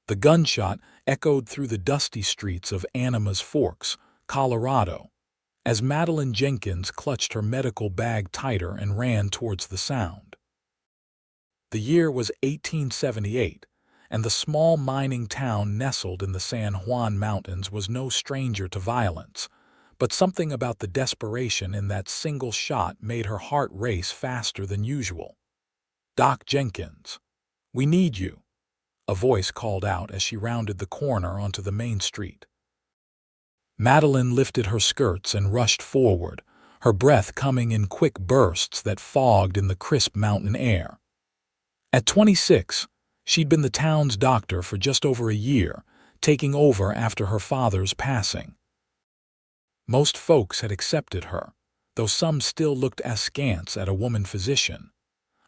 The gunshot echoed through the dusty streets of Animas Forks, Colorado, as Madeline Jenkins clutched her medical bag tighter and ran towards the sound. The year was 1878, and the small mining town nestled in the San Juan Mountains was no stranger to violence, but something about the desperation in that single shot made her heart race faster than usual. "Doc Jenkins, we need you," a voice called out as she rounded the corner onto the main street. Madeline lifted her skirts and rushed forward, her breath coming in quick bursts that fogged in the crisp mountain air. At 26, she'd been the town's doctor for just over a year, taking over after her father's passing. Most folks had accepted her, though some still looked askance at a woman physician.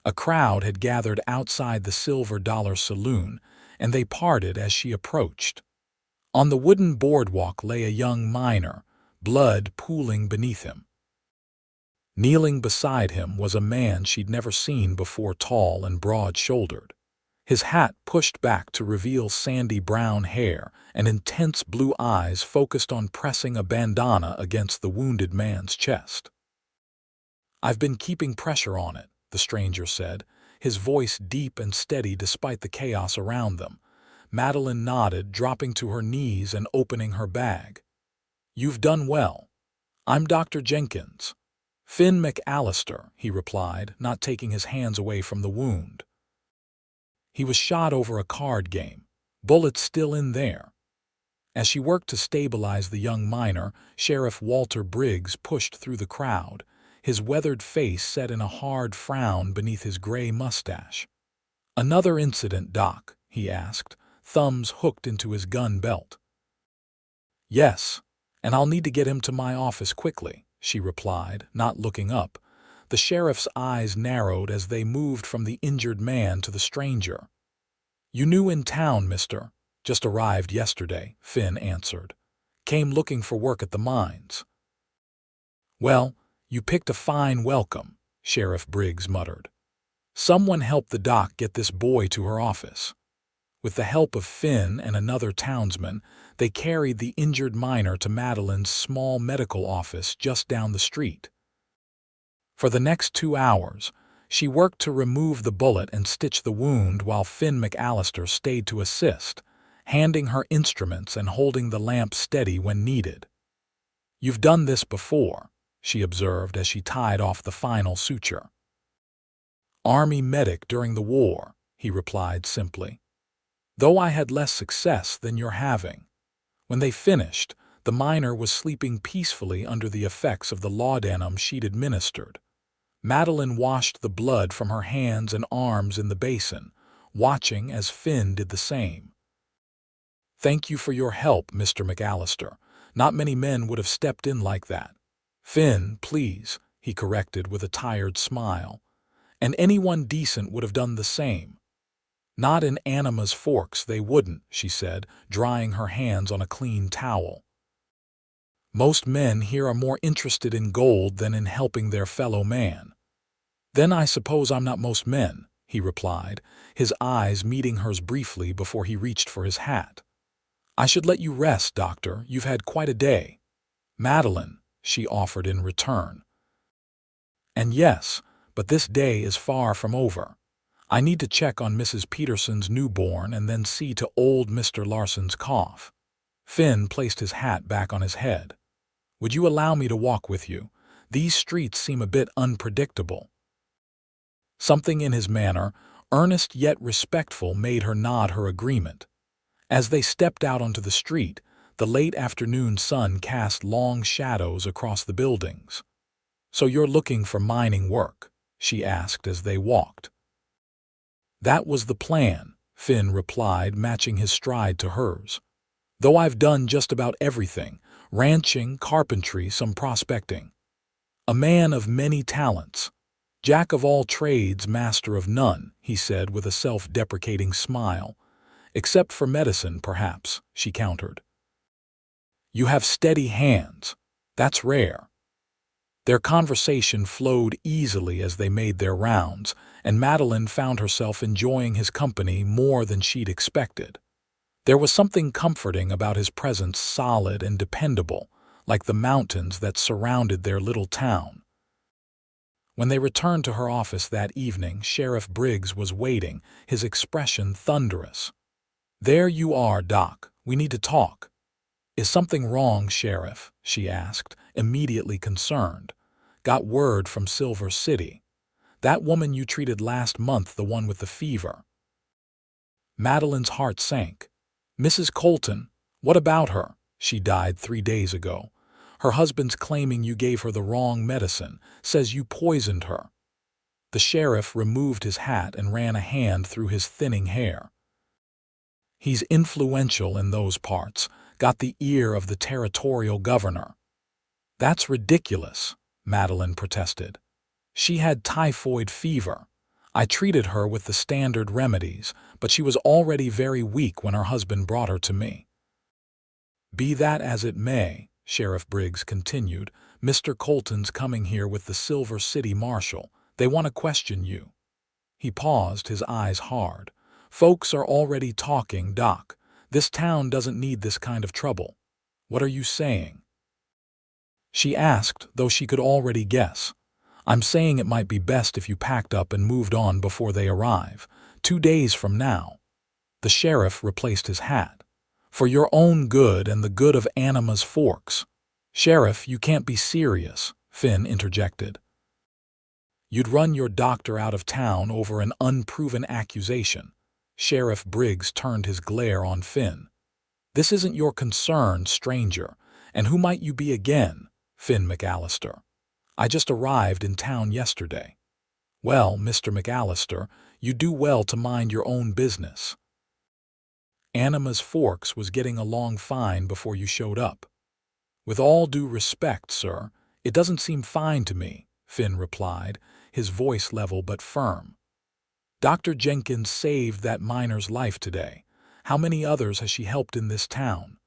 A crowd had gathered outside the Silver Dollar Saloon, and they parted as she approached. On the wooden boardwalk lay a young miner, blood pooling beneath him. Kneeling beside him was a man she'd never seen before, tall and broad-shouldered. His hat pushed back to reveal sandy brown hair, and intense blue eyes focused on pressing a bandana against the wounded man's chest. "I've been keeping pressure on it," the stranger said, his voice deep and steady despite the chaos around them. Madeline nodded, dropping to her knees and opening her bag. "You've done well. I'm Dr. Jenkins." "Finn McAllister," he replied, not taking his hands away from the wound. "He was shot over a card game. Bullets still in there." As she worked to stabilize the young miner, Sheriff Walter Briggs pushed through the crowd, his weathered face set in a hard frown beneath his gray mustache. "Another incident, Doc?" he asked, thumbs hooked into his gun belt. "Yes, and I'll need to get him to my office quickly," she replied, not looking up. The sheriff's eyes narrowed as they moved from the injured man to the stranger. "You new in town, mister?" "Just arrived yesterday," Finn answered. "Came looking for work at the mines." "Well, you picked a fine welcome," Sheriff Briggs muttered. "Someone help the doc get this boy to her office." With the help of Finn and another townsman, they carried the injured miner to Madeline's small medical office just down the street. For the next 2 hours, she worked to remove the bullet and stitch the wound while Finn McAllister stayed to assist, handing her instruments and holding the lamp steady when needed. "You've done this before," she observed as she tied off the final suture. "Army medic during the war," he replied simply. "Though I had less success than you're having." When they finished, the miner was sleeping peacefully under the effects of the laudanum she'd administered. Madeline washed the blood from her hands and arms in the basin, watching as Finn did the same. "Thank you for your help, Mr. McAllister. Not many men would have stepped in like that." "Finn, please," he corrected with a tired smile. "And anyone decent would have done the same." "Not in Animas Forks they wouldn't," she said, drying her hands on a clean towel. "Most men here are more interested in gold than in helping their fellow man." "Then I suppose I'm not most men," he replied, his eyes meeting hers briefly before he reached for his hat. "I should let you rest, doctor. You've had quite a day." "Madeline," she offered in return. "And yes, but this day is far from over. I need to check on Mrs. Peterson's newborn and then see to old Mr. Larson's cough." Finn placed his hat back on his head. "Would you allow me to walk with you? These streets seem a bit unpredictable." Something in his manner, earnest yet respectful, made her nod her agreement. As they stepped out onto the street, the late afternoon sun cast long shadows across the buildings. "So you're looking for mining work?" she asked as they walked. "That was the plan," Finn replied, matching his stride to hers. "Though I've done just about everything: ranching, carpentry, some prospecting. A man of many talents. Jack of all trades, master of none," he said with a self-deprecating smile. "Except for medicine, perhaps," she countered. "You have steady hands. That's rare." Their conversation flowed easily as they made their rounds, and Madeline found herself enjoying his company more than she'd expected. There was something comforting about his presence, solid and dependable, like the mountains that surrounded their little town. When they returned to her office that evening, Sheriff Briggs was waiting, his expression thunderous. "There you are, Doc. We need to talk." "Is something wrong, Sheriff?" she asked, immediately concerned. "Got word from Silver City. That woman you treated last month, the one with the fever." Madeline's heart sank. "Mrs. Colton, what about her? She died 3 days ago. Her husband's claiming you gave her the wrong medicine, says you poisoned her." The sheriff removed his hat and ran a hand through his thinning hair. "He's influential in those parts, got the ear of the territorial governor." "That's ridiculous," Madeline protested. "She had typhoid fever. I treated her with the standard remedies, but she was already very weak when her husband brought her to me." "Be that as it may," Sheriff Briggs continued, "Mr. Colton's coming here with the Silver City Marshal. They want to question you." He paused, his eyes hard. "Folks are already talking, Doc. This town doesn't need this kind of trouble." "What are you saying?" she asked, though she could already guess. "I'm saying it might be best if you packed up and moved on before they arrive. 2 days from now." The sheriff replaced his hat. "For your own good and the good of Animas Forks." "Sheriff, you can't be serious," Finn interjected. "You'd run your doctor out of town over an unproven accusation." Sheriff Briggs turned his glare on Finn. "This isn't your concern, stranger. And who might you be again?" "Finn McAllister. I just arrived in town yesterday." "Well, Mr. McAllister, you do well to mind your own business. Animas Forks was getting along fine before you showed up." "With all due respect, sir, it doesn't seem fine to me," Finn replied, his voice level but firm. "Dr. Jenkins saved that miner's life today. How many others has she helped in this town?"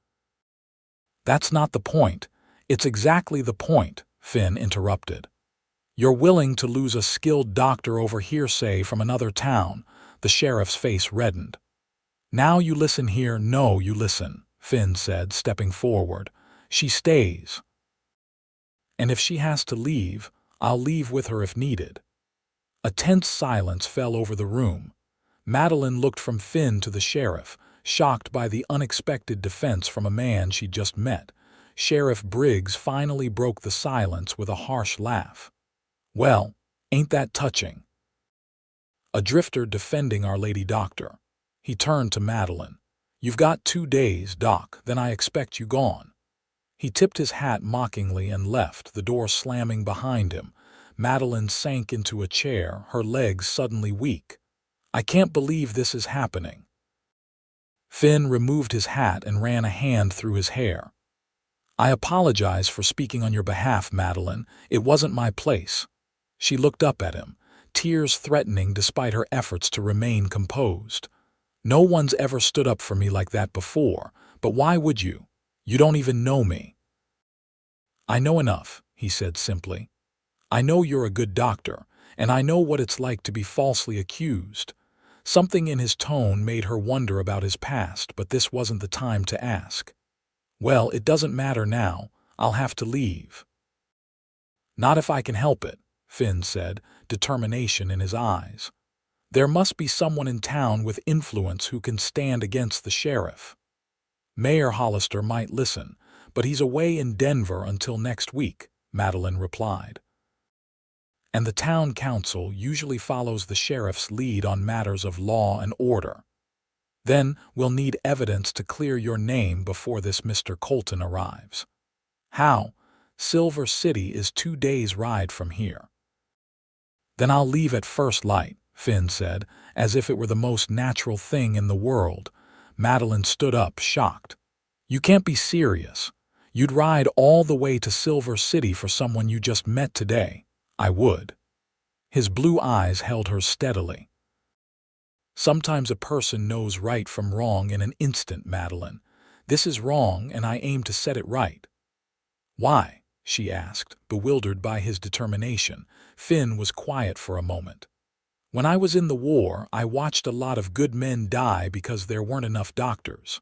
"That's not the point. It's exactly the point," Finn interrupted. "You're willing to lose a skilled doctor over hearsay from another town." The sheriff's face reddened. "Now you listen here." "No, you listen," Finn said, stepping forward. "She stays. And if she has to leave, I'll leave with her if needed." A tense silence fell over the room. Madeline looked from Finn to the sheriff, shocked by the unexpected defense from a man she'd just met. Sheriff Briggs finally broke the silence with a harsh laugh. "Well, ain't that touching? A drifter defending our lady doctor." He turned to Madeline. "You've got 2 days, Doc, then I expect you gone." He tipped his hat mockingly and left, the door slamming behind him. Madeline sank into a chair, her legs suddenly weak. "I can't believe this is happening." Finn removed his hat and ran a hand through his hair. "I apologize for speaking on your behalf, Madeline. It wasn't my place." She looked up at him, tears threatening despite her efforts to remain composed. "No one's ever stood up for me like that before, but why would you? You don't even know me." "I know enough," he said simply. "I know you're a good doctor, and I know what it's like to be falsely accused." Something in his tone made her wonder about his past, but this wasn't the time to ask. "Well, it doesn't matter now. I'll have to leave." "Not if I can help it," Finn said, determination in his eyes. "There must be someone in town with influence who can stand against the sheriff. Mayor Hollister might listen, but he's away in Denver until next week," Madeline replied. "And the town council usually follows the sheriff's lead on matters of law and order. Then we'll need evidence to clear your name before this Mr. Colton arrives." "How?" "Silver City is 2 days' ride from here." "Then I'll leave at first light," Finn said, as if it were the most natural thing in the world. Madeline stood up, shocked. "You can't be serious. You'd ride all the way to Silver City for someone you just met today?" "I would." His blue eyes held her steadily. "Sometimes a person knows right from wrong in an instant, Madeline. This is wrong, and I aim to set it right." "Why?" she asked, bewildered by his determination. Finn was quiet for a moment. When I was in the war, I watched a lot of good men die because there weren't enough doctors.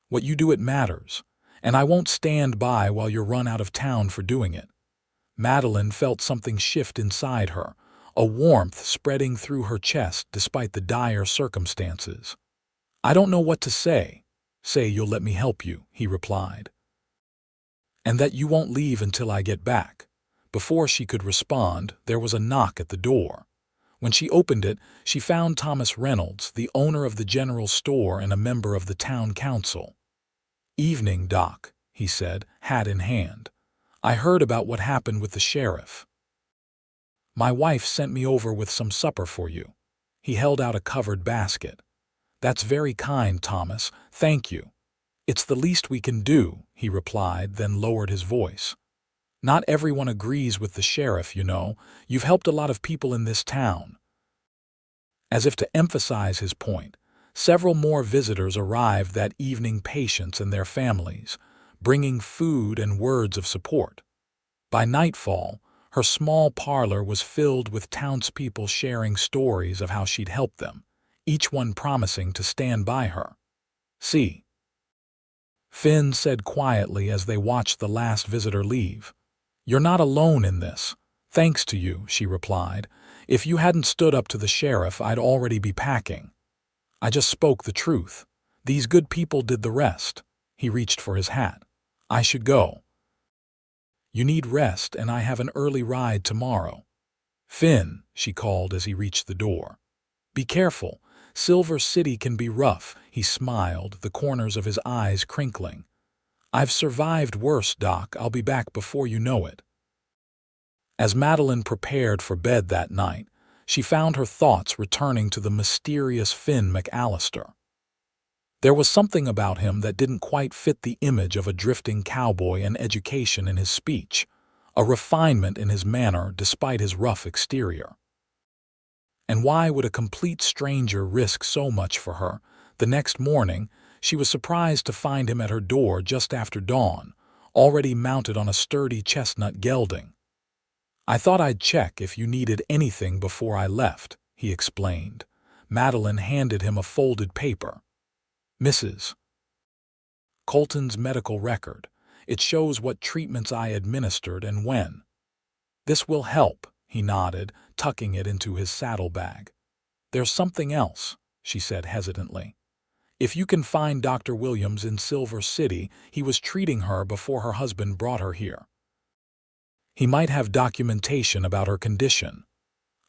What you do, it matters, and I won't stand by while you're run out of town for doing it." Madeline felt something shift inside her, a warmth spreading through her chest despite the dire circumstances. "I don't know what to say." "Say you'll let me help you," he replied. "And that you won't leave until I get back." Before she could respond, there was a knock at the door. When she opened it, she found Thomas Reynolds, the owner of the general store and a member of the town council. "Evening, Doc," he said, hat in hand. "I heard about what happened with the sheriff. My wife sent me over with some supper for you." He held out a covered basket. "That's very kind, Thomas. Thank you." "It's the least we can do," he replied, then lowered his voice. "Not everyone agrees with the sheriff, you know. You've helped a lot of people in this town." As if to emphasize his point, several more visitors arrived that evening, patients and their families, bringing food and words of support. By nightfall, her small parlor was filled with townspeople sharing stories of how she'd helped them, each one promising to stand by her. "See," Finn said quietly as they watched the last visitor leave. "You're not alone in this." "Thanks to you," she replied. "If you hadn't stood up to the sheriff, I'd already be packing. I just spoke the truth. These good people did the rest." He reached for his hat. "I should go." "You need rest, and I have an early ride tomorrow." "Finn," she called as he reached the door. "Be careful. Silver City can be rough." He smiled, the corners of his eyes crinkling. "I've survived worse, Doc. I'll be back before you know it." As Madeline prepared for bed that night, she found her thoughts returning to the mysterious Finn McAllister. There was something about him that didn't quite fit the image of a drifting cowboy, and education in his speech, a refinement in his manner despite his rough exterior. And why would a complete stranger risk so much for her? The next morning, she was surprised to find him at her door just after dawn, already mounted on a sturdy chestnut gelding. "I thought I'd check if you needed anything before I left," he explained. Madeline handed him a folded paper. "Mrs. Colton's medical record. It shows what treatments I administered and when." "This will help," he nodded, tucking it into his saddlebag. "There's something else," she said hesitantly. "If you can find Dr. Williams in Silver City, he was treating her before her husband brought her here. He might have documentation about her condition."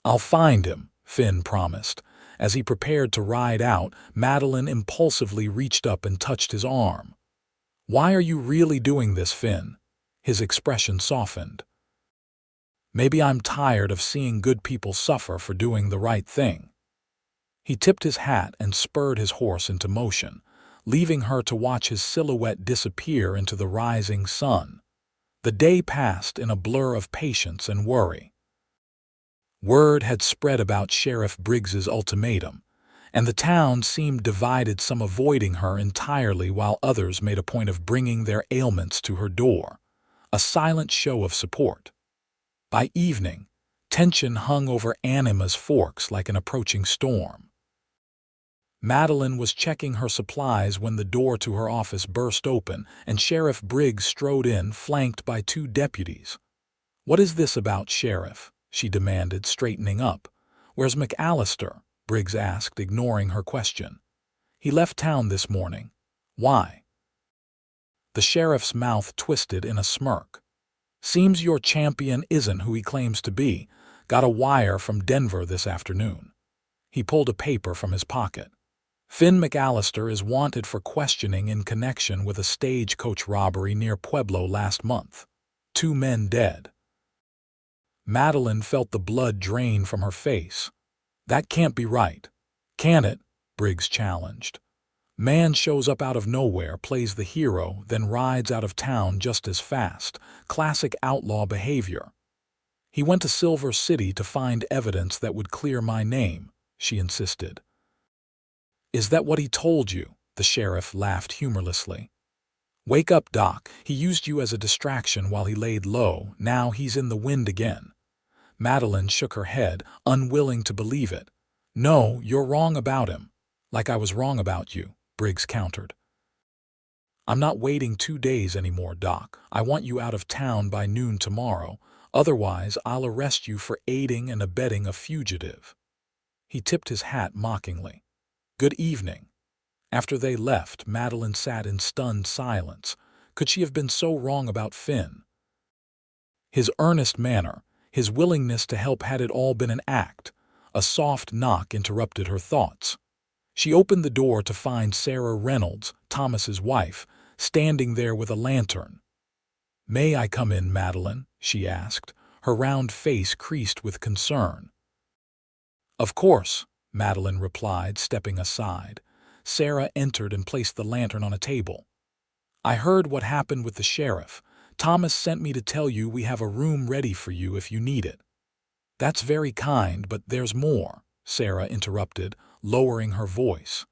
"I'll find him," Finn promised. As he prepared to ride out, Madeline impulsively reached up and touched his arm. "Why are you really doing this, Finn?" His expression softened. "Maybe I'm tired of seeing good people suffer for doing the right thing." He tipped his hat and spurred his horse into motion, leaving her to watch his silhouette disappear into the rising sun. The day passed in a blur of patience and worry. Word had spread about Sheriff Briggs's ultimatum, and the town seemed divided, some avoiding her entirely while others made a point of bringing their ailments to her door, a silent show of support. By evening, tension hung over Animas Forks like an approaching storm. Madeline was checking her supplies when the door to her office burst open and Sheriff Briggs strode in, flanked by two deputies. "What is this about, Sheriff?" she demanded, straightening up. "Where's McAllister?" Briggs asked, ignoring her question. "He left town this morning." "Why?" The sheriff's mouth twisted in a smirk. "Seems your champion isn't who he claims to be. Got a wire from Denver this afternoon." He pulled a paper from his pocket. "Finn McAllister is wanted for questioning in connection with a stagecoach robbery near Pueblo last month. 2 men dead." Madeline felt the blood drain from her face. "That can't be right." "Can it?" Briggs challenged. "Man shows up out of nowhere, plays the hero, then rides out of town just as fast. Classic outlaw behavior." "He went to Silver City to find evidence that would clear my name," she insisted. "Is that what he told you?" The sheriff laughed humorlessly. "Wake up, Doc. He used you as a distraction while he laid low. Now he's in the wind again." Madeline shook her head, unwilling to believe it. "No, you're wrong about him." "Like I was wrong about you," Briggs countered. "I'm not waiting 2 days anymore, Doc. I want you out of town by noon tomorrow. Otherwise, I'll arrest you for aiding and abetting a fugitive." He tipped his hat mockingly. "Good evening." After they left, Madeline sat in stunned silence. Could she have been so wrong about Finn? His earnest manner, his willingness to help, had it all been an act? A soft knock interrupted her thoughts. She opened the door to find Sarah Reynolds, Thomas's wife, standing there with a lantern. "May I come in, Madeline?" she asked, her round face creased with concern. "Of course," Madeline replied, stepping aside. Sarah entered and placed the lantern on a table. "I heard what happened with the sheriff. Thomas sent me to tell you we have a room ready for you if you need it." "That's very kind, but there's more," Sarah interrupted, lowering her voice.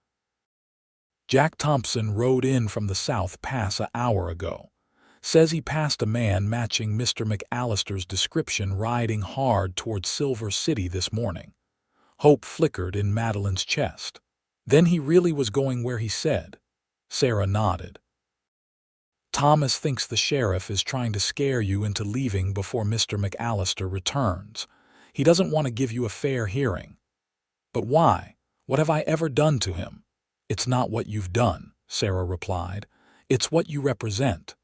"Jack Thompson rode in from the South Pass an hour ago. Says he passed a man matching Mr. McAllister's description riding hard towards Silver City this morning." Hope flickered in Madeline's chest. "Then he really was going where he said?" Sarah nodded. "Thomas thinks the sheriff is trying to scare you into leaving before Mr. McAllister returns. He doesn't want to give you a fair hearing." "But why? What have I ever done to him?" "It's not what you've done," Sarah replied. "It's what you represent.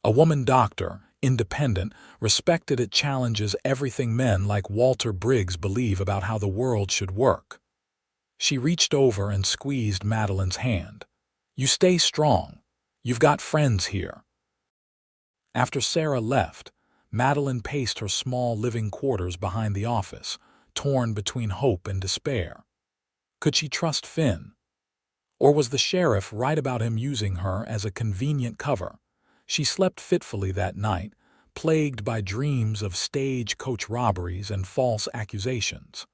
A woman doctor, independent, respected. It challenges everything men like Walter Briggs believe about how the world should work." She reached over and squeezed Madeline's hand. "You stay strong. You've got friends here." After Sarah left, Madeline paced her small living quarters behind the office, torn between hope and despair. Could she trust Finn? Or was the sheriff right about him using her as a convenient cover? She slept fitfully that night, plagued by dreams of stagecoach robberies and false accusations.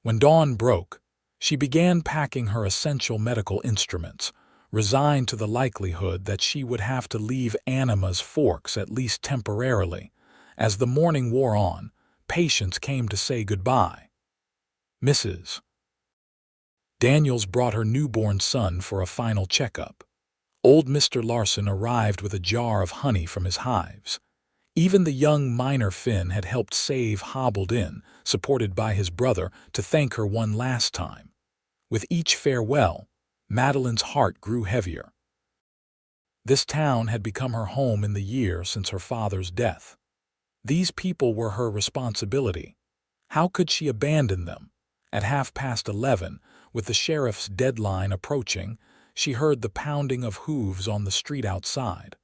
When dawn broke, she began packing her essential medical instruments, resigned to the likelihood that she would have to leave Animas Forks at least temporarily. As the morning wore on, patients came to say goodbye. Mrs. Daniels brought her newborn son for a final checkup. Old Mr. Larson arrived with a jar of honey from his hives. Even the young miner Finn had helped save hobbled in, supported by his brother, to thank her one last time. With each farewell, Madeline's heart grew heavier. This town had become her home in the year since her father's death. These people were her responsibility. How could she abandon them? At 11:30, with the sheriff's deadline approaching, she heard the pounding of hooves on the street outside.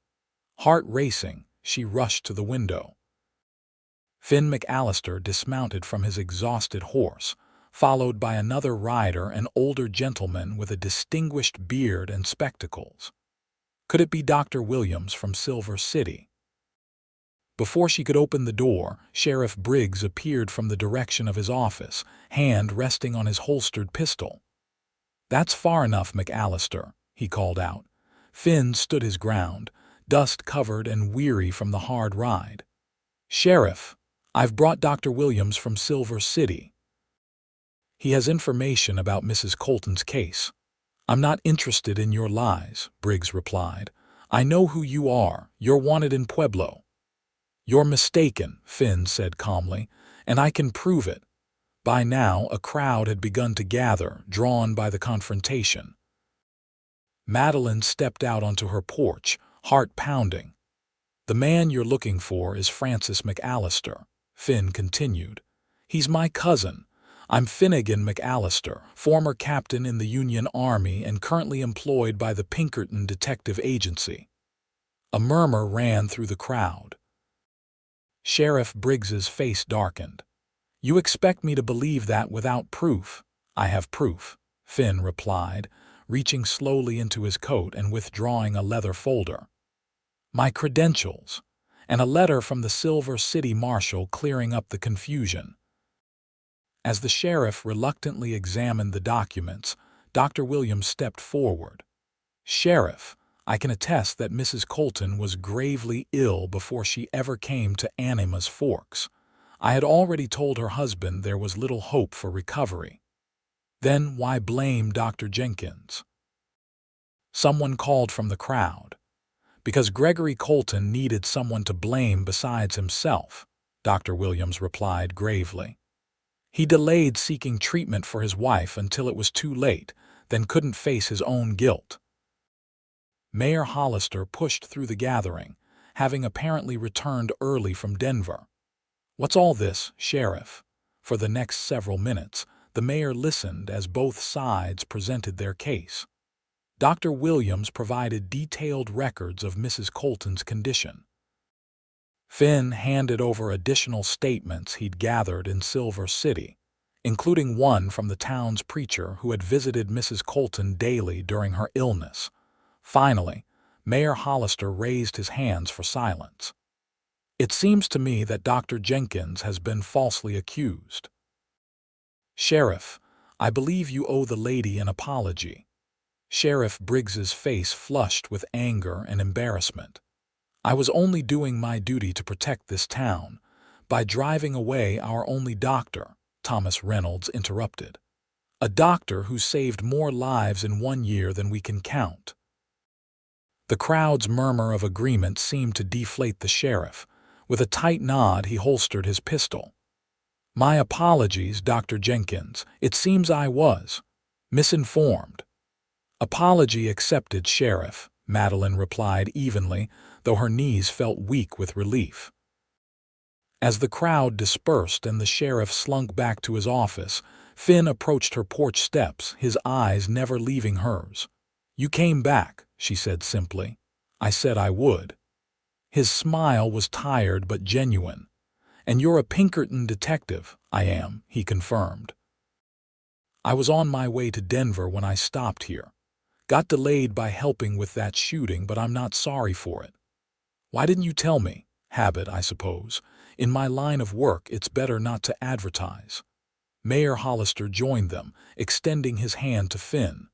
Heart racing, she rushed to the window. Finn McAllister dismounted from his exhausted horse, followed by another rider, an older gentleman with a distinguished beard and spectacles. Could it be Dr. Williams from Silver City? Before she could open the door, Sheriff Briggs appeared from the direction of his office, hand resting on his holstered pistol. "That's far enough, McAllister," he called out. Finn stood his ground, dust-covered and weary from the hard ride. "Sheriff, I've brought Dr. Williams from Silver City. He has information about Mrs. Colton's case." "I'm not interested in your lies," Briggs replied. "I know who you are. You're wanted in Pueblo." "You're mistaken," Finn said calmly, "and I can prove it." By now, a crowd had begun to gather, drawn by the confrontation. Madeline stepped out onto her porch, heart pounding. "The man you're looking for is Francis McAllister," Finn continued. "He's my cousin. I'm Finnegan McAllister, former captain in the Union Army and currently employed by the Pinkerton Detective Agency." A murmur ran through the crowd. Sheriff Briggs's face darkened. "You expect me to believe that without proof?" "I have proof," Finn replied, reaching slowly into his coat and withdrawing a leather folder. "My credentials, and a letter from the Silver City Marshal clearing up the confusion." As the sheriff reluctantly examined the documents, Dr. Williams stepped forward. "Sheriff, I can attest that Mrs. Colton was gravely ill before she ever came to Animas Forks. I had already told her husband there was little hope for recovery. Then why blame Dr. Jenkins? Someone called from the crowd. Because Gregory Colton needed someone to blame besides himself, Dr. Williams replied gravely. He delayed seeking treatment for his wife until it was too late, then couldn't face his own guilt. Mayor Hollister pushed through the gathering, having apparently returned early from Denver. "What's all this, Sheriff?" For the next several minutes, the mayor listened as both sides presented their case. Dr. Williams provided detailed records of Mrs. Colton's condition. Finn handed over additional statements he'd gathered in Silver City, including one from the town's preacher who had visited Mrs. Colton daily during her illness. Finally, Mayor Hollister raised his hands for silence. "It seems to me that Dr. Jenkins has been falsely accused." "Sheriff, I believe you owe the lady an apology." Sheriff Briggs's face flushed with anger and embarrassment. "I was only doing my duty to protect this town by driving away our only doctor," Thomas Reynolds interrupted. "A doctor who saved more lives in 1 year than we can count." The crowd's murmur of agreement seemed to deflate the sheriff. With a tight nod, he holstered his pistol. "My apologies, Dr. Jenkins. It seems I was misinformed." "Apology accepted, Sheriff," Madeline replied evenly, though her knees felt weak with relief. As the crowd dispersed and the sheriff slunk back to his office, Finn approached her porch steps, his eyes never leaving hers. "You came back," she said simply. "I said I would." His smile was tired but genuine. "And you're a Pinkerton detective." "I am," he confirmed. "I was on my way to Denver when I stopped here. Got delayed by helping with that shooting, but I'm not sorry for it." "Why didn't you tell me?" "Habit, I suppose. In my line of work, it's better not to advertise." Mayor Hollister joined them, extending his hand to Finn.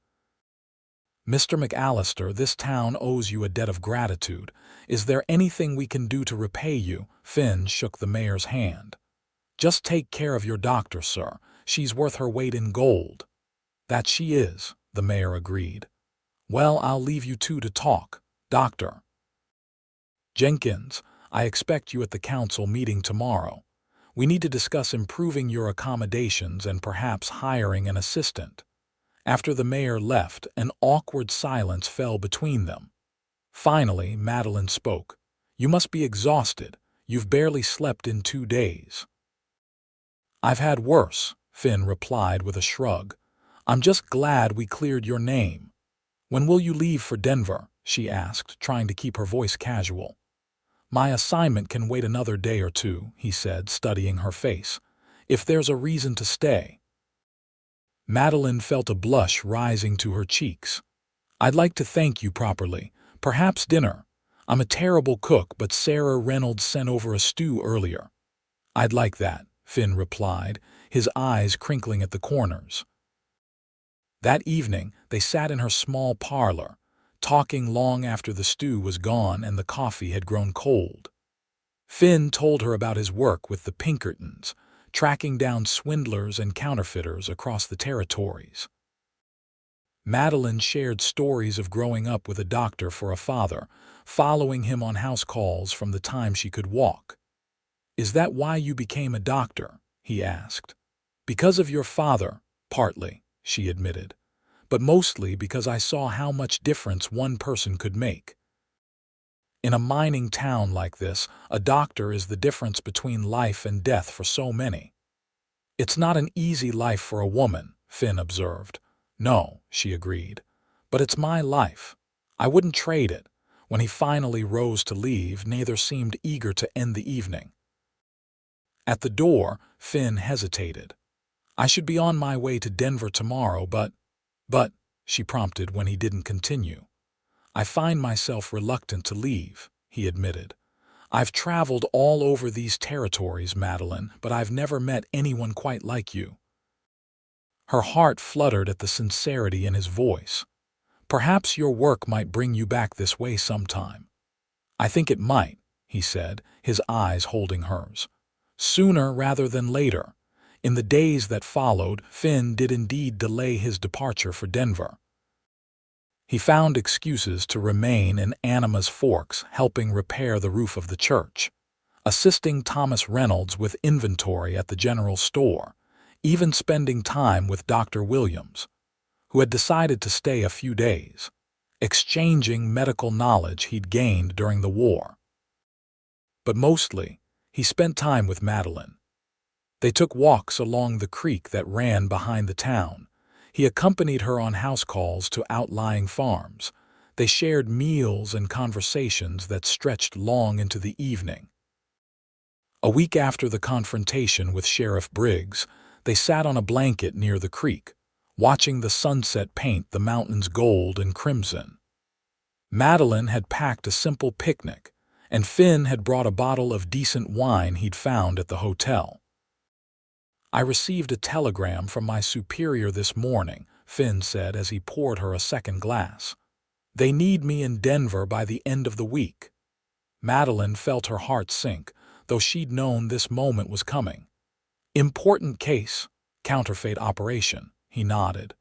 "Mr. McAllister, this town owes you a debt of gratitude. Is there anything we can do to repay you?" Finn shook the mayor's hand. "Just take care of your doctor, sir. She's worth her weight in gold." "That she is," the mayor agreed. "Well, I'll leave you two to talk. Dr. Jenkins, I expect you at the council meeting tomorrow. We need to discuss improving your accommodations and perhaps hiring an assistant." After the mayor left, an awkward silence fell between them. Finally, Madeline spoke. "You must be exhausted. You've barely slept in 2 days." "I've had worse," Finn replied with a shrug. "I'm just glad we cleared your name." "When will you leave for Denver?" she asked, trying to keep her voice casual. "My assignment can wait another day or two," he said, studying her face. "If there's a reason to stay." Madeline felt a blush rising to her cheeks. "I'd like to thank you properly. Perhaps dinner. I'm a terrible cook, but Sarah Reynolds sent over a stew earlier." "I'd like that," Finn replied, his eyes crinkling at the corners. That evening, they sat in her small parlor, talking long after the stew was gone and the coffee had grown cold. Finn told her about his work with the Pinkertons, tracking down swindlers and counterfeiters across the territories. Madeline shared stories of growing up with a doctor for a father, following him on house calls from the time she could walk. "Is that why you became a doctor?" he asked. "Because of your father, partly," she admitted, "but mostly because I saw how much difference one person could make. In a mining town like this, a doctor is the difference between life and death for so many." "It's not an easy life for a woman," Finn observed. "No," she agreed, "but it's my life. I wouldn't trade it." When he finally rose to leave, neither seemed eager to end the evening. At the door, Finn hesitated. "I should be on my way to Denver tomorrow, but, she prompted when he didn't continue. "I find myself reluctant to leave," he admitted. "I've traveled all over these territories, Madeline, but I've never met anyone quite like you." Her heart fluttered at the sincerity in his voice. Perhaps your work might bring you back this way sometime. I think it might, he said, his eyes holding hers. Sooner rather than later. In the days that followed, Finn did indeed delay his departure for Denver. He found excuses to remain in Animas Forks, helping repair the roof of the church, assisting Thomas Reynolds with inventory at the general store, even spending time with Dr. Williams, who had decided to stay a few days, exchanging medical knowledge he'd gained during the war. But mostly, he spent time with Madeline. They took walks along the creek that ran behind the town. He accompanied her on house calls to outlying farms. They shared meals and conversations that stretched long into the evening. A week after the confrontation with Sheriff Briggs, they sat on a blanket near the creek, watching the sunset paint the mountains gold and crimson. Madeline had packed a simple picnic, and Finn had brought a bottle of decent wine he'd found at the hotel. I received a telegram from my superior this morning, Finn said as he poured her a second glass. They need me in Denver by the end of the week. Madeline felt her heart sink, though she'd known this moment was coming. Important case, counterfeit operation, he nodded.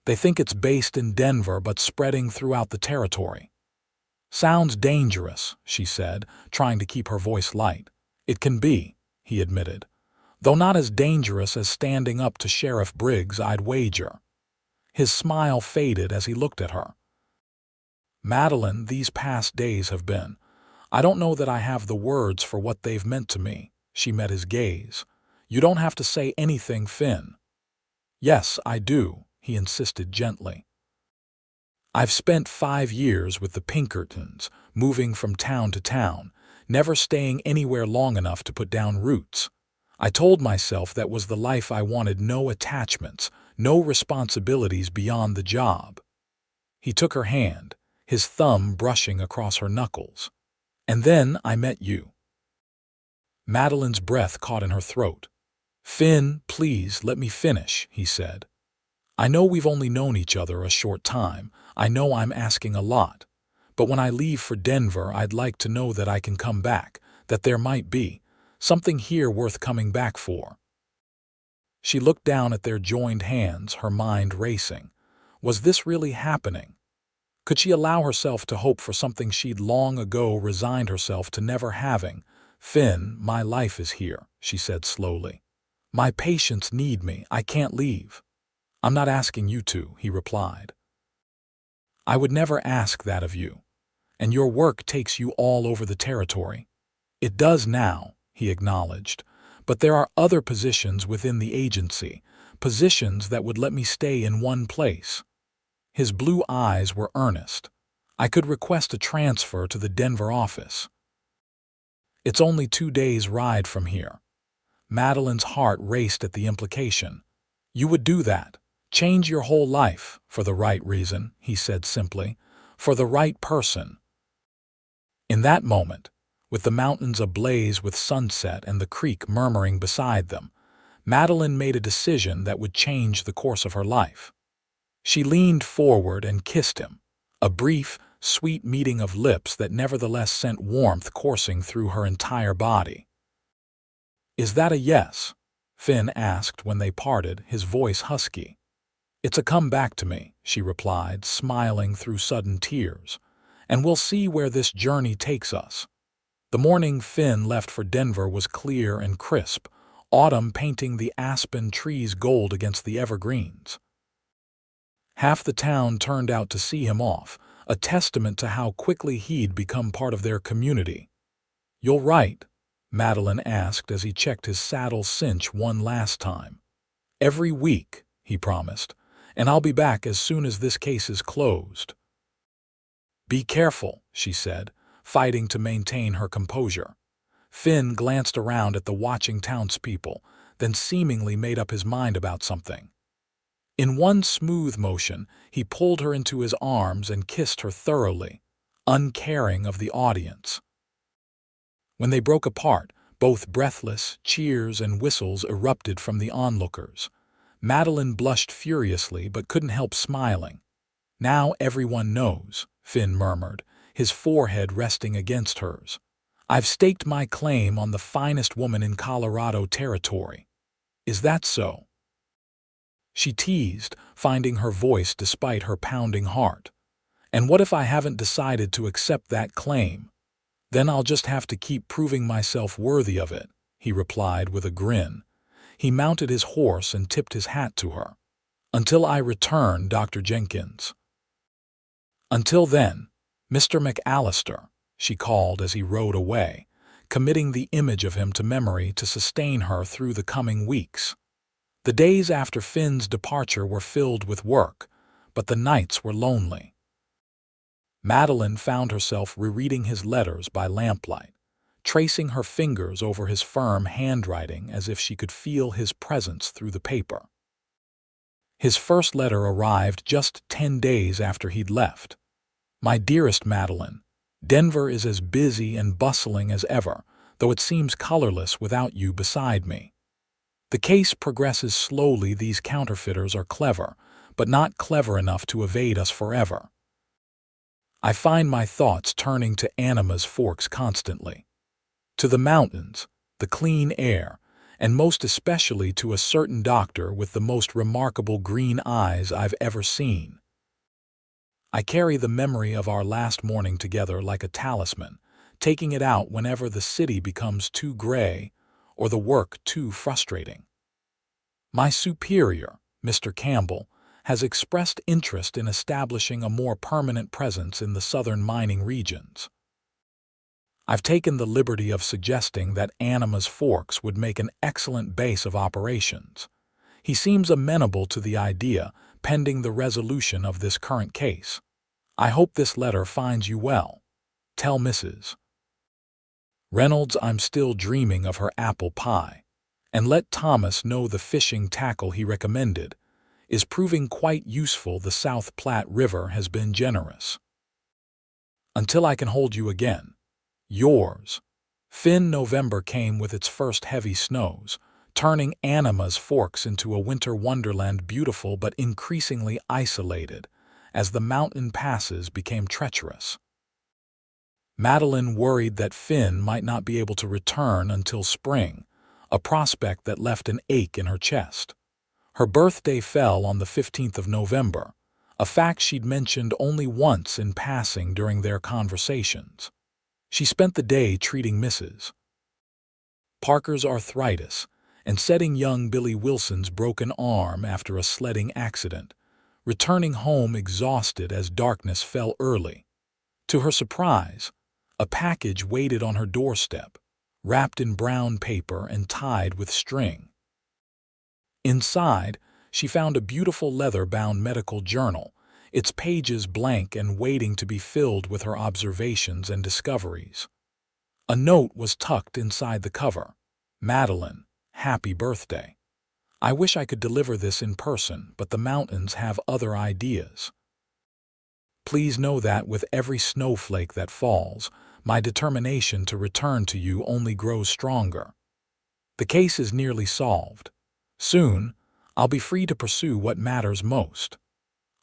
They think it's based in Denver but spreading throughout the territory. Sounds dangerous, she said, trying to keep her voice light. It can be, he admitted. Though not as dangerous as standing up to Sheriff Briggs, I'd wager. His smile faded as he looked at her. Madeline, these past days have been. I don't know that I have the words for what they've meant to me. She met his gaze. You don't have to say anything, Finn. Yes, I do, he insisted gently. I've spent 5 years with the Pinkertons, moving from town to town, never staying anywhere long enough to put down roots. I told myself that was the life I wanted, no attachments, no responsibilities beyond the job. He took her hand, his thumb brushing across her knuckles. And then I met you. Madeline's breath caught in her throat. Finn, please let me finish, he said. I know we've only known each other a short time. I know I'm asking a lot. But when I leave for Denver, I'd like to know that I can come back, that there might be something here worth coming back for. She looked down at their joined hands, her mind racing. Was this really happening? Could she allow herself to hope for something she'd long ago resigned herself to never having? Finn, my life is here, she said slowly. My patients need me. I can't leave. I'm not asking you to, he replied. I would never ask that of you. And your work takes you all over the territory. It does now, he acknowledged, but there are other positions within the agency, positions that would let me stay in one place. His blue eyes were earnest. I could request a transfer to the Denver office. It's only 2 days' ride from here. Madeline's heart raced at the implication. You would do that, change your whole life, for the right reason, he said simply, for the right person. In that moment, with the mountains ablaze with sunset and the creek murmuring beside them, Madeline made a decision that would change the course of her life. She leaned forward and kissed him, a brief, sweet meeting of lips that nevertheless sent warmth coursing through her entire body. Is that a yes? Finn asked when they parted, his voice husky. It's a come back to me, she replied, smiling through sudden tears, and we'll see where this journey takes us. The morning Finn left for Denver was clear and crisp, autumn painting the aspen trees gold against the evergreens. Half the town turned out to see him off, a testament to how quickly he'd become part of their community. You'll write? Madeline asked as he checked his saddle cinch one last time. Every week, he promised, and I'll be back as soon as this case is closed. Be careful, she said, fighting to maintain her composure. Finn glanced around at the watching townspeople, then seemingly made up his mind about something. In one smooth motion, he pulled her into his arms and kissed her thoroughly, uncaring of the audience. When they broke apart, both breathless, cheers and whistles erupted from the onlookers. Madeline blushed furiously but couldn't help smiling. Now everyone knows, Finn murmured, his forehead resting against hers. I've staked my claim on the finest woman in Colorado territory. Is that so? She teased, finding her voice despite her pounding heart. And what if I haven't decided to accept that claim? Then I'll just have to keep proving myself worthy of it, he replied with a grin. He mounted his horse and tipped his hat to her. Until I return, Dr. Jenkins. Until then, Mr. McAllister, she called as he rode away, committing the image of him to memory to sustain her through the coming weeks. The days after Finn's departure were filled with work, but the nights were lonely. Madeline found herself rereading his letters by lamplight, tracing her fingers over his firm handwriting as if she could feel his presence through the paper. His first letter arrived just 10 days after he'd left. My dearest Madeline, Denver is as busy and bustling as ever, though it seems colorless without you beside me. The case progresses slowly. These counterfeiters are clever, but not clever enough to evade us forever. I find my thoughts turning to Animas Forks constantly. To the mountains, the clean air, and most especially to a certain doctor with the most remarkable green eyes I've ever seen. I carry the memory of our last morning together like a talisman, taking it out whenever the city becomes too gray or the work too frustrating. My superior, Mr. Campbell, has expressed interest in establishing a more permanent presence in the southern mining regions. I've taken the liberty of suggesting that Animas Forks would make an excellent base of operations. He seems amenable to the idea, pending the resolution of this current case. I hope this letter finds you well. Tell Mrs. Reynolds I'm still dreaming of her apple pie. And let Thomas know the fishing tackle he recommended is proving quite useful. The South Platte River has been generous. Until I can hold you again. Yours. Finn. November came with its first heavy snows, turning Animas Forks into a winter wonderland, beautiful but increasingly isolated, as the mountain passes became treacherous. Madeline worried that Finn might not be able to return until spring, a prospect that left an ache in her chest. Her birthday fell on the 15th of November, a fact she'd mentioned only once in passing during their conversations. She spent the day treating Mrs. Parker's arthritis and setting young Billy Wilson's broken arm after a sledding accident, returning home exhausted as darkness fell early. To her surprise, a package waited on her doorstep, wrapped in brown paper and tied with string. Inside, she found a beautiful leather-bound medical journal, its pages blank and waiting to be filled with her observations and discoveries. A note was tucked inside the cover. Madeline, happy birthday. I wish I could deliver this in person, but the mountains have other ideas. Please know that with every snowflake that falls, my determination to return to you only grows stronger. The case is nearly solved. Soon, I'll be free to pursue what matters most.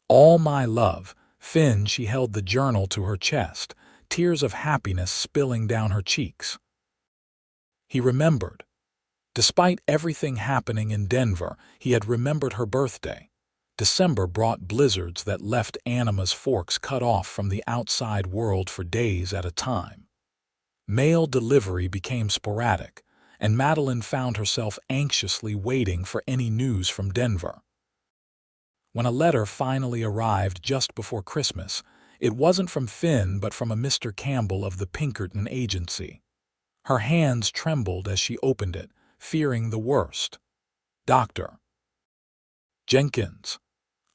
All my love, Finn. She held the journal to her chest, tears of happiness spilling down her cheeks. He remembered. Despite everything happening in Denver, he had remembered her birthday. December brought blizzards that left Animas Forks cut off from the outside world for days at a time. Mail delivery became sporadic, and Madeline found herself anxiously waiting for any news from Denver. When a letter finally arrived just before Christmas, it wasn't from Finn but from a Mr. Campbell of the Pinkerton Agency. Her hands trembled as she opened it, fearing the worst. Dr. Jenkins,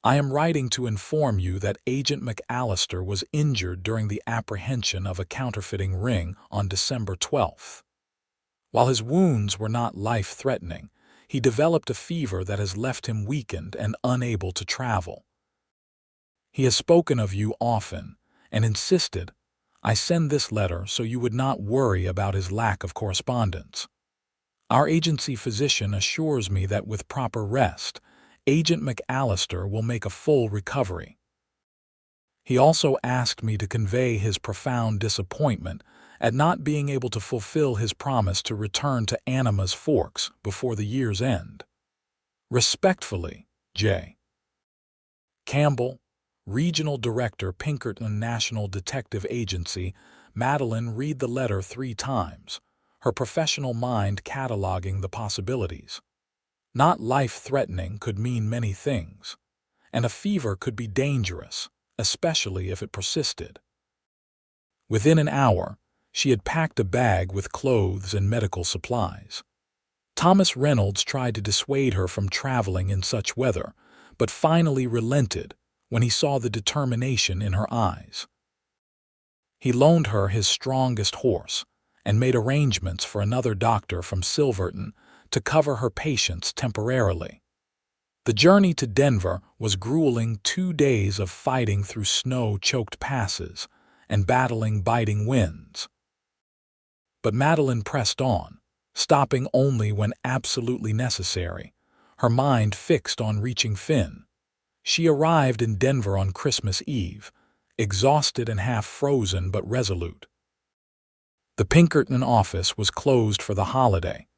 I am writing to inform you that Agent McAllister was injured during the apprehension of a counterfeiting ring on December 12th. While his wounds were not life-threatening, he developed a fever that has left him weakened and unable to travel. He has spoken of you often and insisted I send this letter so you would not worry about his lack of correspondence. Our agency physician assures me that with proper rest, Agent McAllister will make a full recovery. He also asked me to convey his profound disappointment at not being able to fulfill his promise to return to Animas Forks before the year's end. Respectfully, J. Campbell, Regional Director, Pinkerton National Detective Agency. Madeline read the letter 3 times, her professional mind cataloging the possibilities. Not life-threatening could mean many things, and a fever could be dangerous, especially if it persisted. Within an hour, she had packed a bag with clothes and medical supplies. Thomas Reynolds tried to dissuade her from traveling in such weather, but finally relented when he saw the determination in her eyes. He loaned her his strongest horse and made arrangements for another doctor from Silverton to cover her patients temporarily. The journey to Denver was grueling, 2 days of fighting through snow-choked passes and battling biting winds. But Madeline pressed on, stopping only when absolutely necessary, her mind fixed on reaching Finn. She arrived in Denver on Christmas Eve, exhausted and half-frozen but resolute. The Pinkerton office was closed for the holiday,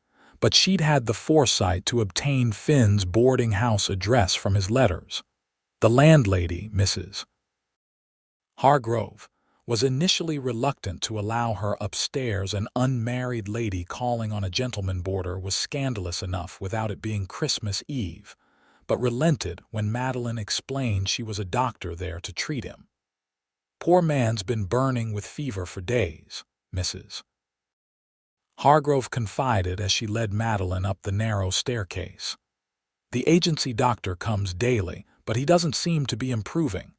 but she'd had the foresight to obtain Finn's boarding house address from his letters. The landlady, Mrs. Hargrove, was initially reluctant to allow her upstairs. An unmarried lady calling on a gentleman boarder was scandalous enough without it being Christmas Eve, but relented when Madeline explained she was a doctor there to treat him. "Poor man's been burning with fever for days," Mrs. Hargrove confided as she led Madeline up the narrow staircase. "The agency doctor comes daily, but he doesn't seem to be improving."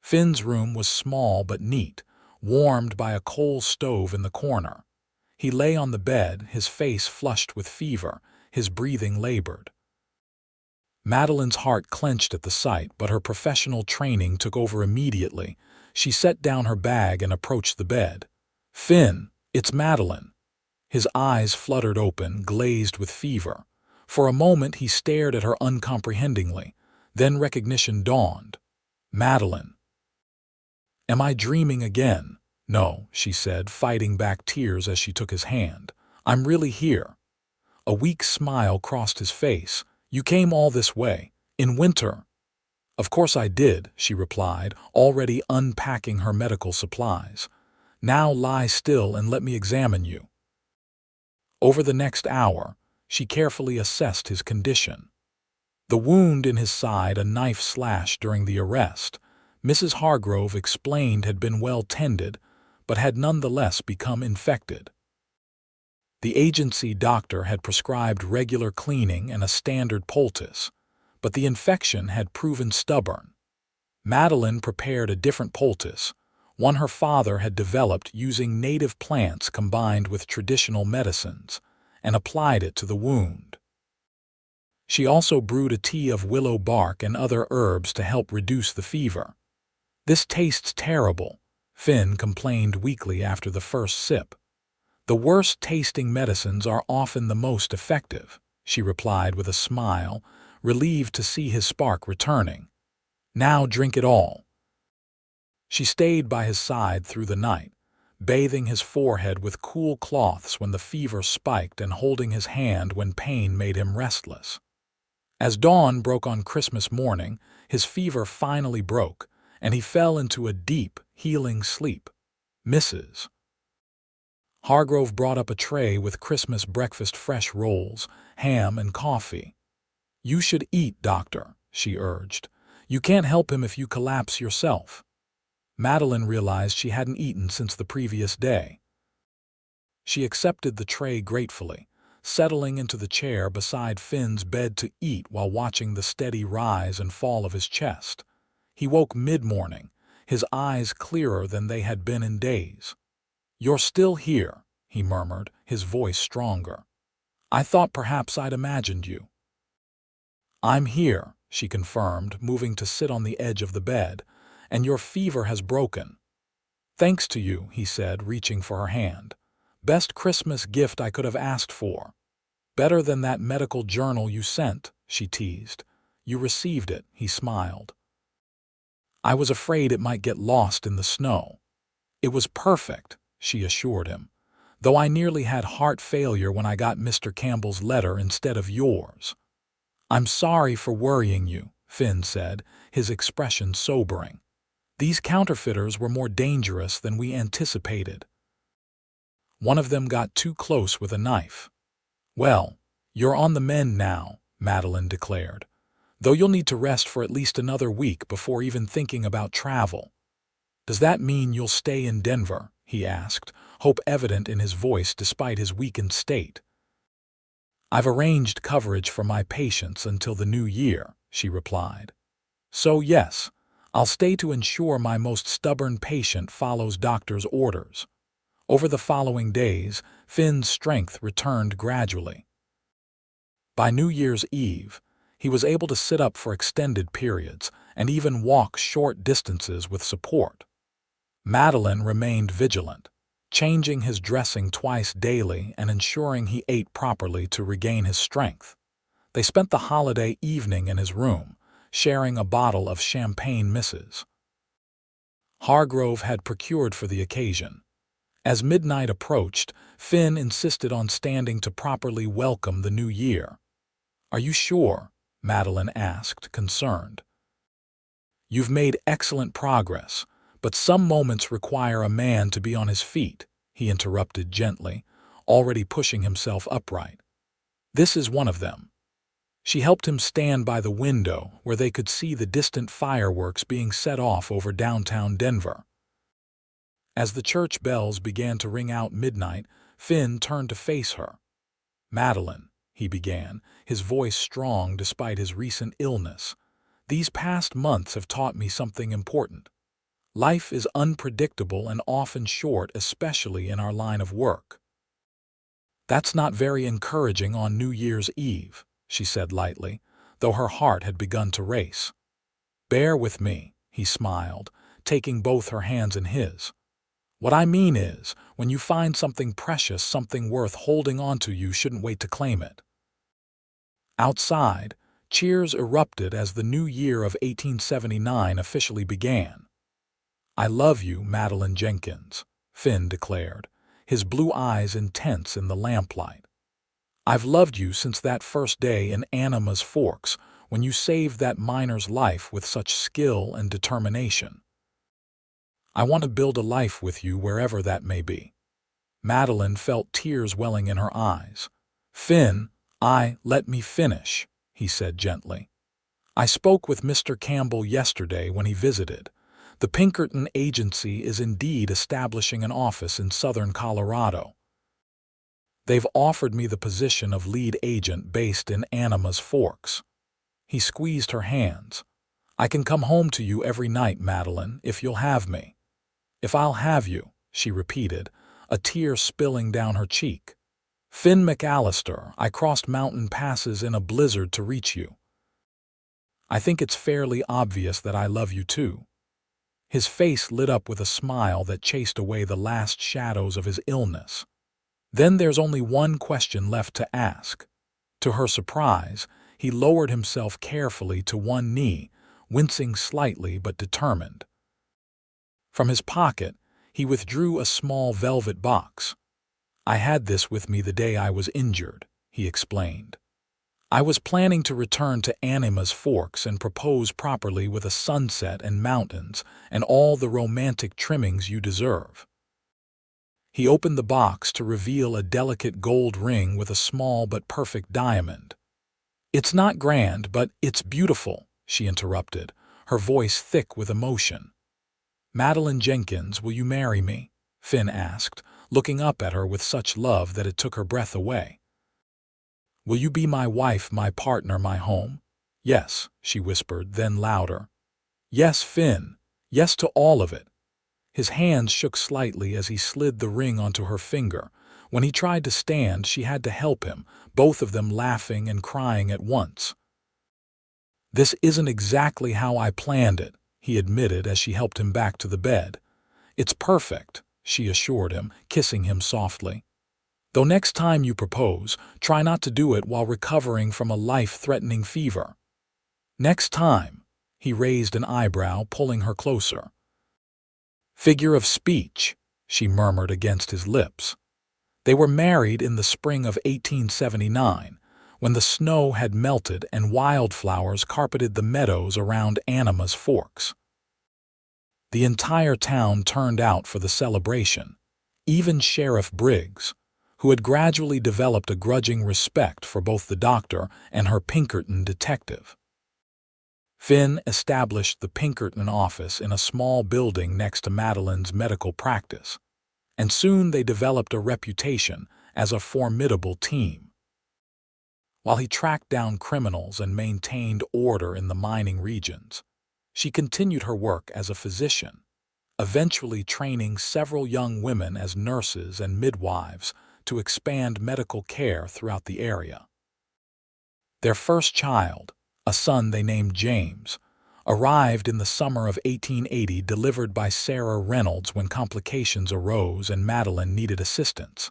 Finn's room was small but neat, warmed by a coal stove in the corner. He lay on the bed, his face flushed with fever, his breathing labored. Madeline's heart clenched at the sight, but her professional training took over immediately. She set down her bag and approached the bed. "Finn, it's Madeline." His eyes fluttered open, glazed with fever. For a moment he stared at her uncomprehendingly. Then recognition dawned. "Madeline." "Am I dreaming again?" "No," she said, fighting back tears as she took his hand. "I'm really here." A weak smile crossed his face. "You came all this way, in winter?" "Of course I did," she replied, already unpacking her medical supplies. "Now lie still and let me examine you." Over the next hour, she carefully assessed his condition. The wound in his side, a knife slash during the arrest, Mrs. Hargrove explained had been well tended, but had nonetheless become infected. The agency doctor had prescribed regular cleaning and a standard poultice, but the infection had proven stubborn. Madeline prepared a different poultice, one her father had developed using native plants combined with traditional medicines, and applied it to the wound. She also brewed a tea of willow bark and other herbs to help reduce the fever. "This tastes terrible," Finn complained weakly after the first sip. "The worst-tasting medicines are often the most effective," she replied with a smile, relieved to see his spark returning. "Now drink it all." She stayed by his side through the night, bathing his forehead with cool cloths when the fever spiked and holding his hand when pain made him restless. As dawn broke on Christmas morning, his fever finally broke, and he fell into a deep, healing sleep. Mrs. Hargrove brought up a tray with Christmas breakfast, fresh rolls, ham, and coffee. "You should eat, doctor," she urged. "You can't help him if you collapse yourself." Madeline realized she hadn't eaten since the previous day. She accepted the tray gratefully, settling into the chair beside Finn's bed to eat while watching the steady rise and fall of his chest. He woke mid-morning, his eyes clearer than they had been in days. "You're still here," he murmured, his voice stronger. "I thought perhaps I'd imagined you." "I'm here," she confirmed, moving to sit on the edge of the bed, "and your fever has broken." "Thanks to you," he said, reaching for her hand. "Best Christmas gift I could have asked for." "Better than that medical journal you sent," she teased. "You received it," he smiled. I was afraid it might get lost in the snow. It was perfect, she assured him, though I nearly had heart failure when I got Mr. Campbell's letter instead of yours. I'm sorry for worrying you, Finn said, his expression sobering. These counterfeiters were more dangerous than we anticipated. One of them got too close with a knife. Well, you're on the mend now, Madeline declared, though you'll need to rest for at least another week before even thinking about travel. Does that mean you'll stay in Denver? He asked, hope evident in his voice despite his weakened state. I've arranged coverage for my patients until the new year, she replied. So yes, I'll stay to ensure my most stubborn patient follows doctor's orders. Over the following days, Finn's strength returned gradually. By New Year's Eve, he was able to sit up for extended periods and even walk short distances with support. Madeline remained vigilant, changing his dressing twice daily and ensuring he ate properly to regain his strength. They spent the holiday evening in his room, sharing a bottle of champagne misses. Hargrove had procured for the occasion. As midnight approached, Finn insisted on standing to properly welcome the new year. Are you sure? Madeline asked, concerned. You've made excellent progress, but some moments require a man to be on his feet, he interrupted gently, already pushing himself upright. This is one of them. She helped him stand by the window where they could see the distant fireworks being set off over downtown Denver. As the church bells began to ring out midnight, Finn turned to face her. Madeline, he began, his voice strong despite his recent illness, these past months have taught me something important. Life is unpredictable and often short, especially in our line of work. That's not very encouraging on New Year's Eve, she said lightly, though her heart had begun to race. Bear with me, he smiled, taking both her hands in his. What I mean is, when you find something precious, something worth holding on to, you shouldn't wait to claim it. Outside, cheers erupted as the new year of 1879 officially began. I love you, Madeline Jenkins, Finn declared, his blue eyes intense in the lamplight. I've loved you since that first day in Animas Forks when you saved that miner's life with such skill and determination. I want to build a life with you wherever that may be. Madeline felt tears welling in her eyes. Finn, let me finish, he said gently. I spoke with Mr. Campbell yesterday when he visited. The Pinkerton Agency is indeed establishing an office in southern Colorado. They've offered me the position of lead agent based in Animas Forks. He squeezed her hands. I can come home to you every night, Madeline, if you'll have me. If I'll have you, she repeated, a tear spilling down her cheek. Finn McAllister, I crossed mountain passes in a blizzard to reach you. I think it's fairly obvious that I love you too. His face lit up with a smile that chased away the last shadows of his illness. Then there's only one question left to ask. To her surprise, he lowered himself carefully to one knee, wincing slightly but determined. From his pocket, he withdrew a small velvet box. I had this with me the day I was injured, he explained. I was planning to return to Animas Forks and propose properly with a sunset and mountains and all the romantic trimmings you deserve. He opened the box to reveal a delicate gold ring with a small but perfect diamond. It's not grand, but it's beautiful, she interrupted, her voice thick with emotion. Madeline Jenkins, will you marry me? Finn asked, looking up at her with such love that it took her breath away. Will you be my wife, my partner, my home? Yes, she whispered, then louder. Yes, Finn. Yes to all of it. His hands shook slightly as he slid the ring onto her finger. When he tried to stand, she had to help him, both of them laughing and crying at once. This isn't exactly how I planned it, he admitted as she helped him back to the bed. It's perfect, she assured him, kissing him softly. Though next time you propose, try not to do it while recovering from a life-threatening fever. Next time, He raised an eyebrow, pulling her closer. Figure of speech, she murmured against his lips. They were married in the spring of 1879, when the snow had melted and wildflowers carpeted the meadows around Animas Forks. The entire town turned out for the celebration, even Sheriff Briggs, who had gradually developed a grudging respect for both the doctor and her Pinkerton detective. Finn established the Pinkerton office in a small building next to Madeline's medical practice, and soon they developed a reputation as a formidable team. While he tracked down criminals and maintained order in the mining regions, she continued her work as a physician, eventually training several young women as nurses and midwives to expand medical care throughout the area. Their first child, a son they named James, arrived in the summer of 1880, delivered by Sarah Reynolds when complications arose and Madeline needed assistance.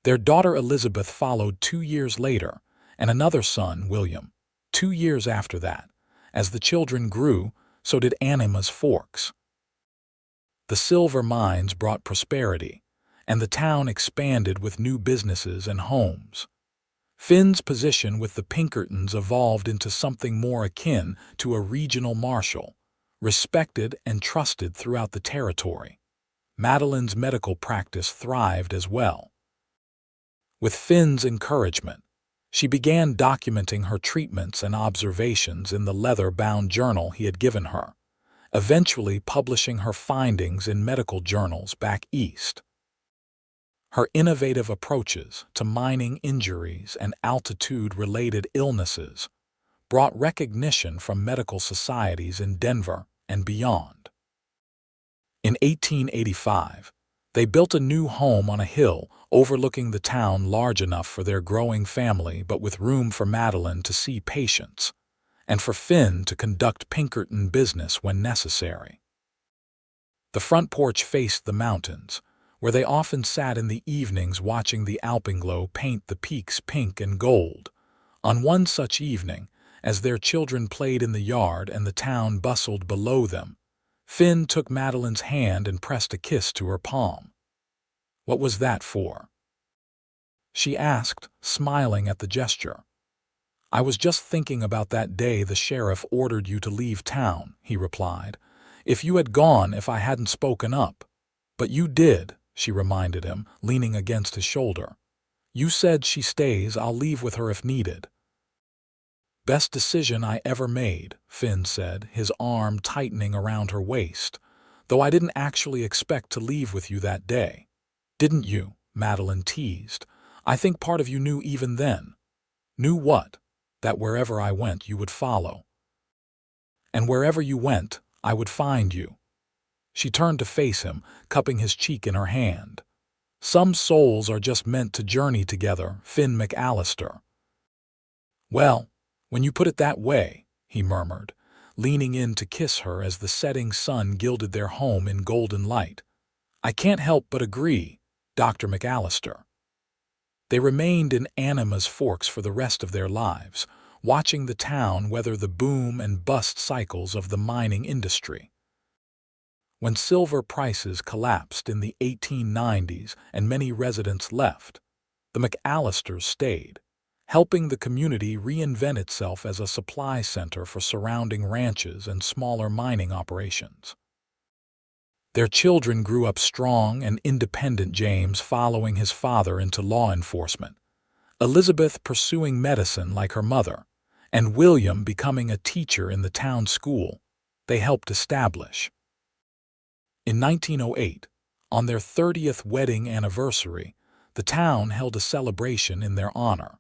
Their daughter Elizabeth followed 2 years later, and another son, William, 2 years after that. As the children grew, so did Animas Forks. The silver mines brought prosperity, and the town expanded with new businesses and homes. Finn's position with the Pinkertons evolved into something more akin to a regional marshal, respected and trusted throughout the territory. Madeline's medical practice thrived as well. With Finn's encouragement, she began documenting her treatments and observations in the leather-bound journal he had given her, eventually publishing her findings in medical journals back east. Her innovative approaches to mining injuries and altitude-related illnesses brought recognition from medical societies in Denver and beyond. In 1885, they built a new home on a hill overlooking the town, large enough for their growing family but with room for Madeline to see patients and for Finn to conduct Pinkerton business when necessary. The front porch faced the mountains, where they often sat in the evenings watching the alpenglow paint the peaks pink and gold. On one such evening, as their children played in the yard and the town bustled below them, Finn took Madeline's hand and pressed a kiss to her palm. "What was that for?" she asked, smiling at the gesture. "I was just thinking about that day the sheriff ordered you to leave town," he replied. "If you had gone if I hadn't spoken up." "But you did," she reminded him, leaning against his shoulder. "You said she stays, I'll leave with her if needed." "Best decision I ever made," Finn said, his arm tightening around her waist, "though I didn't actually expect to leave with you that day." "Didn't you?" Madeline teased. "I think part of you knew even then." "Knew what?" "That wherever I went you would follow. And wherever you went, I would find you." She turned to face him, cupping his cheek in her hand. "Some souls are just meant to journey together, Finn McAllister." "Well, when you put it that way," he murmured, leaning in to kiss her as the setting sun gilded their home in golden light. "I can't help but agree, Dr. McAllister." They remained in Animas Forks for the rest of their lives, watching the town weather the boom and bust cycles of the mining industry. When silver prices collapsed in the 1890s and many residents left, the McAllisters stayed, helping the community reinvent itself as a supply center for surrounding ranches and smaller mining operations. Their children grew up strong and independent, James following his father into law enforcement, Elizabeth pursuing medicine like her mother, and William becoming a teacher in the town school they helped establish. In 1908, on their 30th wedding anniversary, the town held a celebration in their honor.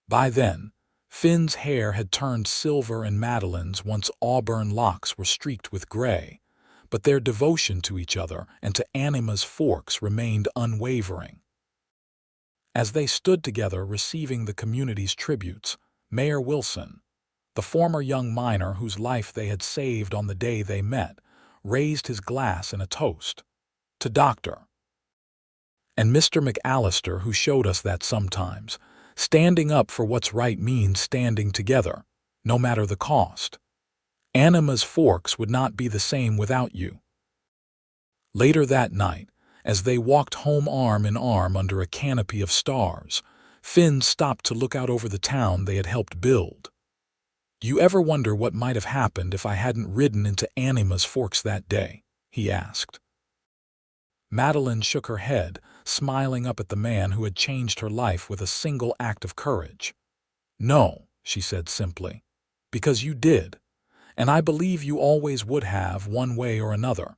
By then, Finn's hair had turned silver and Madeline's once auburn locks were streaked with gray, but their devotion to each other and to Animas Forks remained unwavering. As they stood together receiving the community's tributes, Mayor Wilson, the former young miner whose life they had saved on the day they met, raised his glass in a toast to Dr. and Mr. McAllister, who showed us that sometimes standing up for what's right means standing together, no matter the cost. Animas Forks would not be the same without you." Later that night, as they walked home arm in arm under a canopy of stars, Finn stopped to look out over the town they had helped build. "Do you ever wonder what might have happened if I hadn't ridden into Animas Forks that day?" he asked. Madeline shook her head, smiling up at the man who had changed her life with a single act of courage. "No," she said simply, "because you did, and I believe you always would have, one way or another."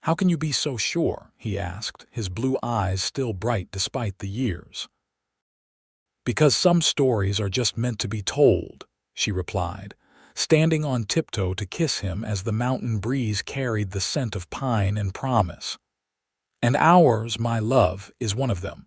"How can you be so sure?" he asked, his blue eyes still bright despite the years. "Because some stories are just meant to be told," she replied, standing on tiptoe to kiss him as the mountain breeze carried the scent of pine and promise. "And ours, my love, is one of them."